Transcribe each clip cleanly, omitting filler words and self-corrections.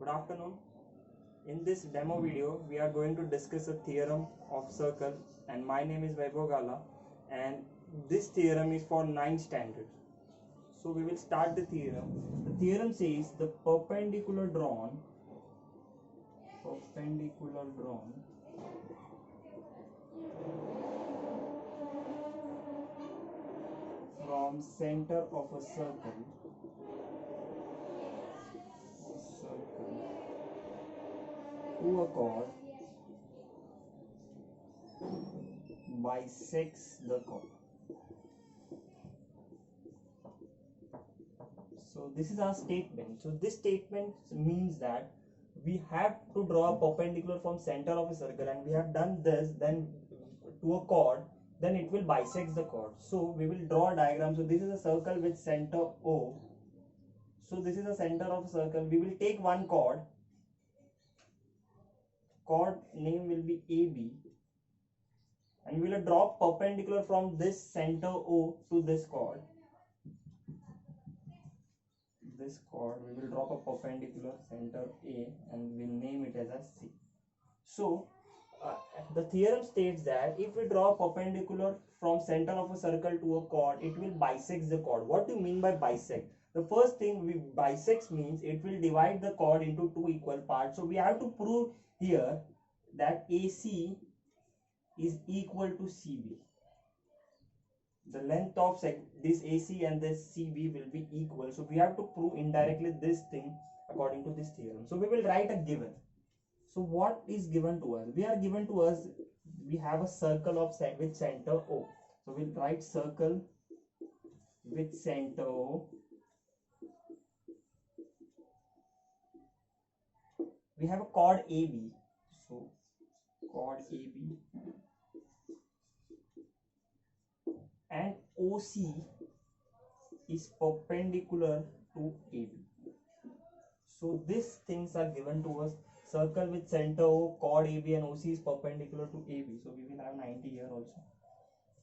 Good afternoon. In this demo video, we are going to discuss a theorem of circle, and my name is Vaibhav Gala, and this theorem is for 9th standard. So we will start the theorem. The theorem says the perpendicular drawn from center of a circle to a chord bisects the chord. So this is our statement. So this statement means that we have to draw a perpendicular from center of a circle, and we have done this then to a chord, then it will bisect the chord. So we will draw a diagram. So this is a circle with center O. So this is the center of a circle. We will take one chord name will be AB, and we will draw perpendicular from this center O to this chord. We will drop a perpendicular center A and we'll name it as a C. So the theorem states that if we draw a perpendicular from center of a circle to a chord, it will bisect the chord. What do you mean by bisect? The first thing, we bisects means it will divide the chord into two equal parts. So we have to prove here that AC is equal to CB. The length of this AC and this CB will be equal. So we have to prove indirectly this thing according to this theorem. So we will write a given. So what is given to us? We have a circle with center O. So we'll write circle with center O. We have a chord AB. So chord AB. And OC is perpendicular to AB. So these things are given to us. Circle with center O, chord AB, and OC is perpendicular to AB. So we will have 90 here also.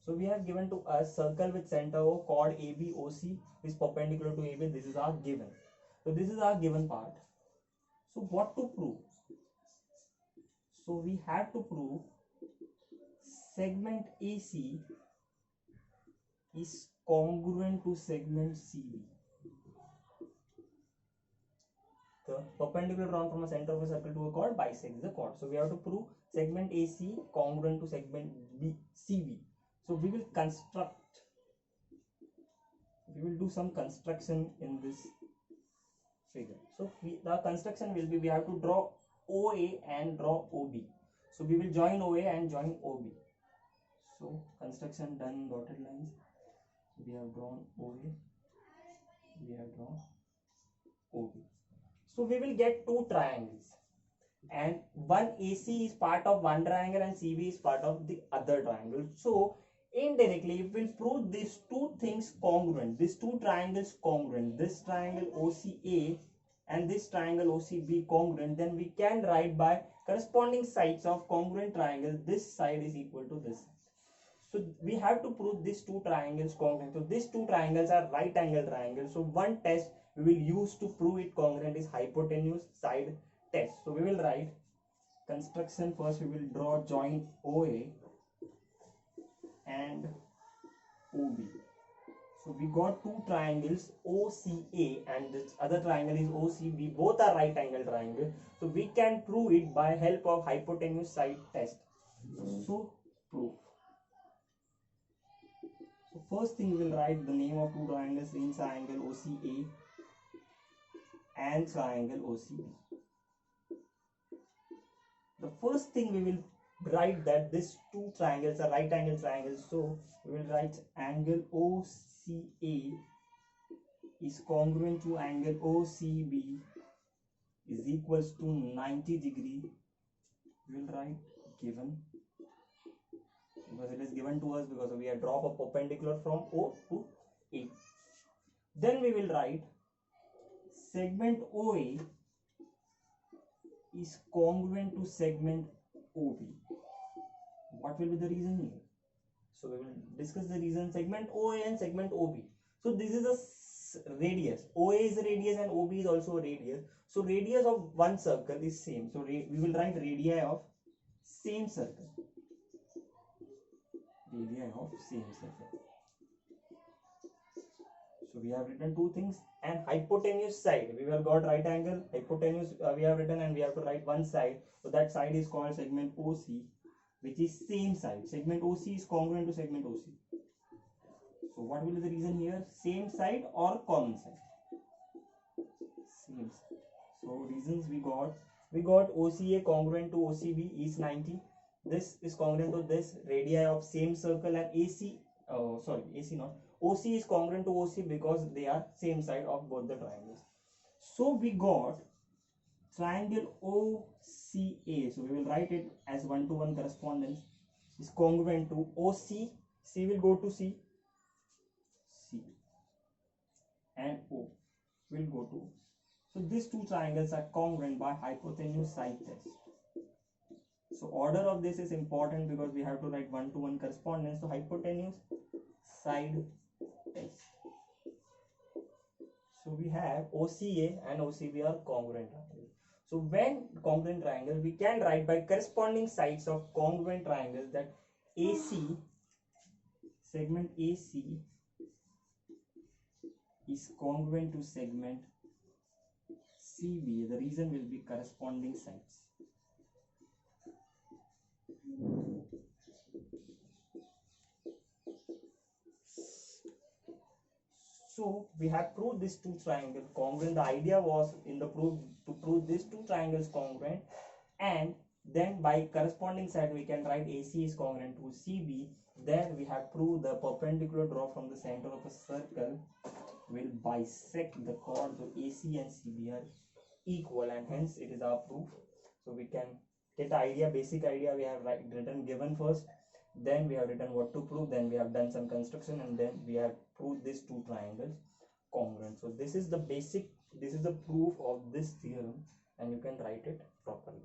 So we have given to us circle with center O, chord AB, OC is perpendicular to AB. This is our given. So this is our given part. So what to prove? So we have to prove segment AC is congruent to segment CB. The perpendicular drawn from a center of a circle to a chord bisects the chord. So we have to prove segment AC congruent to segment CB. So we will do some construction in this figure. So the construction will be, we have to draw OA and draw OB. So we will join OA and join OB. So construction done in dotted lines. We have drawn OA, we have drawn OB. So we will get two triangles, and one AC is part of one triangle and CB is part of the other triangle. So indirectly we will prove these two things congruent, these two triangles congruent, this triangle OCA and this triangle OCB congruent. Then we can write by corresponding sides of congruent triangle, this side is equal to this. So we have to prove these two triangles congruent. So these two triangles are right angle triangles. So one test we will use to prove it congruent is hypotenuse side test. So we will write construction first. We will draw join OA and OB. So we got two triangles OCA and this other triangle is OCB. Both are right angle triangle. So we can prove it by help of hypotenuse side test. So proof. So first thing we will write the name of two triangles in triangle OCA and triangle OCB. The first thing we will write that these two triangles are right angle triangles. So we will write angle OCA is congruent to angle OCB is equals to 90 degree. We will write given, because it is given to us because we have dropped a perpendicular from O to A. Then we will write segment OA is congruent to segment OB. What will be the reason here? So we will discuss the reason segment OA and segment OB. So this is a radius. OA is a radius and OB is also a radius. So radius of one circle is same. So we will write radii of same circle. Radii of same circle. So we have written two things, and hypotenuse side, we have got right angle, hypotenuse we have written, and we have to write one side. So that side is called segment OC, which is same side. Segment OC is congruent to segment OC. So what will be the reason here? Same side or common side? Same side. So reasons we got OCA congruent to OCB is 90. This is congruent to this, radii of same circle, and AC, AC not, OC is congruent to OC because they are same side of both the triangles. So we got triangle OCA. So we will write it as 1-to-1 correspondence is congruent to OC. C will go to C, and O will go to O. So these two triangles are congruent by hypotenuse side test. So order of this is important because we have to write 1-to-1 correspondence. So hypotenuse side test. So we have OCA and OCB are congruent triangles. So when congruent triangle, we can write by corresponding sides of congruent triangles that AC, segment AC is congruent to segment CB. The reason will be corresponding sides. So we have proved these two triangles congruent. The idea was in the proof to prove these two triangles congruent, and then by corresponding side we can write AC is congruent to CB. Then we have proved the perpendicular draw from the center of a circle will bisect the chord. So AC and CB are equal, and hence it is our proof. So we can get the idea, basic idea we have written given first, then we have written what to prove, then we have done some construction, and then we have proved these two triangles congruent. So this is the basic, this is the proof of this theorem, and you can write it properly.